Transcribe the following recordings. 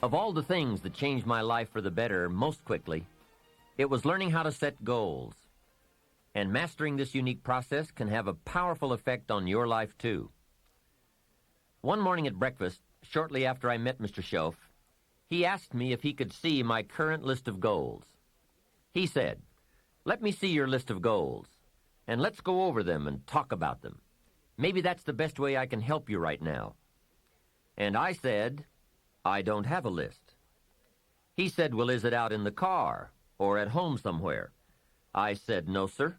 Of all the things that changed my life for the better most quickly, it was learning how to set goals. And mastering this unique process can have a powerful effect on your life, too. One morning at breakfast, shortly after I met Mr. Schoaf, he asked me if he could see my current list of goals. He said, "Let me see your list of goals, and let's go over them and talk about them. Maybe that's the best way I can help you right now." And I said, "I don't have a list." He said, "Well, is it out in the car or at home somewhere?" I said, "No, sir.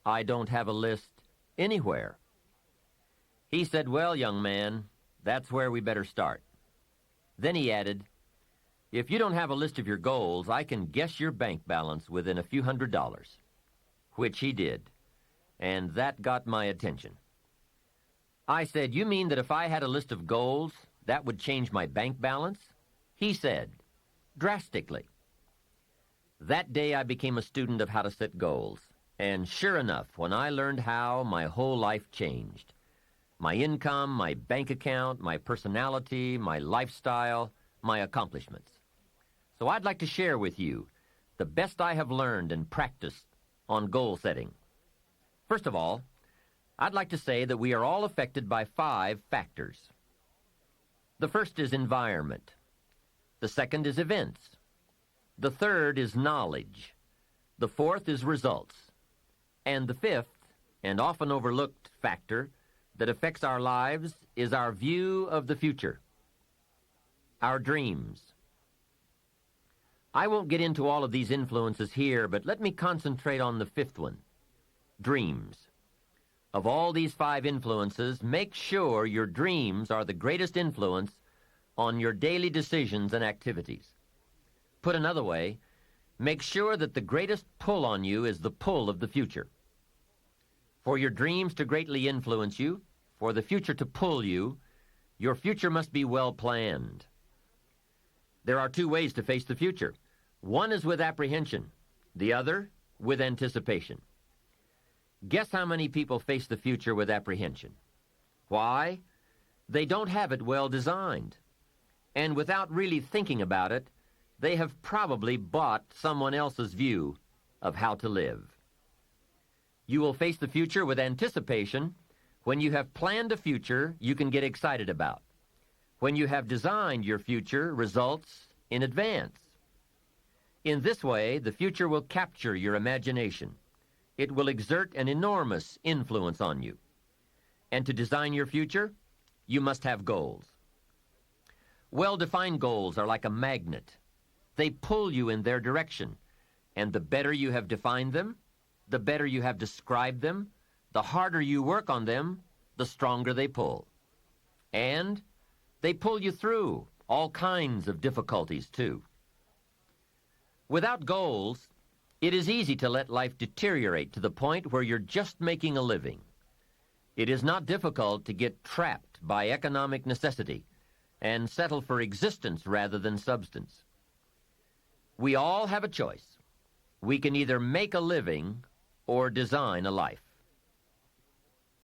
I don't have a list anywhere." He said, "Well, young man, that's where we better start." Then he added, "If you don't have a list of your goals, I can guess your bank balance within a few $100s, which he did, and that got my attention. I said, "You mean that if I had a list of goals, that would change my bank balance?" He said, "Drastically." That day I became a student of how to set goals, and sure enough, when I learned how, my whole life changed. My income, my bank account, my personality, my lifestyle, my accomplishments. So I'd like to share with you the best I have learned and practiced on goal setting. First of all, I'd like to say that we are all affected by 5 factors. The first is environment. The second is events. The third is knowledge. The fourth is results. And the fifth, and often overlooked factor that affects our lives is our view of the future, our dreams. I won't get into all of these influences here, but let me concentrate on the fifth one, dreams. Of all these 5 influences, make sure your dreams are the greatest influence on your daily decisions and activities. Put another way, make sure that the greatest pull on you is the pull of the future. For your dreams to greatly influence you, for the future to pull you, your future must be well planned. There are 2 ways to face the future. One is with apprehension, the other with anticipation. Guess how many people face the future with apprehension? Why? They don't have it well designed. And without really thinking about it, they have probably bought someone else's view of how to live. You will face the future with anticipation when you have planned a future you can get excited about, when you have designed your future results in advance. In this way, the future will capture your imagination. It will exert an enormous influence on you. And to design your future, you must have goals. Well-defined goals are like a magnet. They pull you in their direction, and the better you have defined them, the better you have described them, the harder you work on them, the stronger they pull. And they pull you through all kinds of difficulties, too. Without goals, it is easy to let life deteriorate to the point where you're just making a living. It is not difficult to get trapped by economic necessity and settle for existence rather than substance. We all have a choice. We can either make a living or design a life.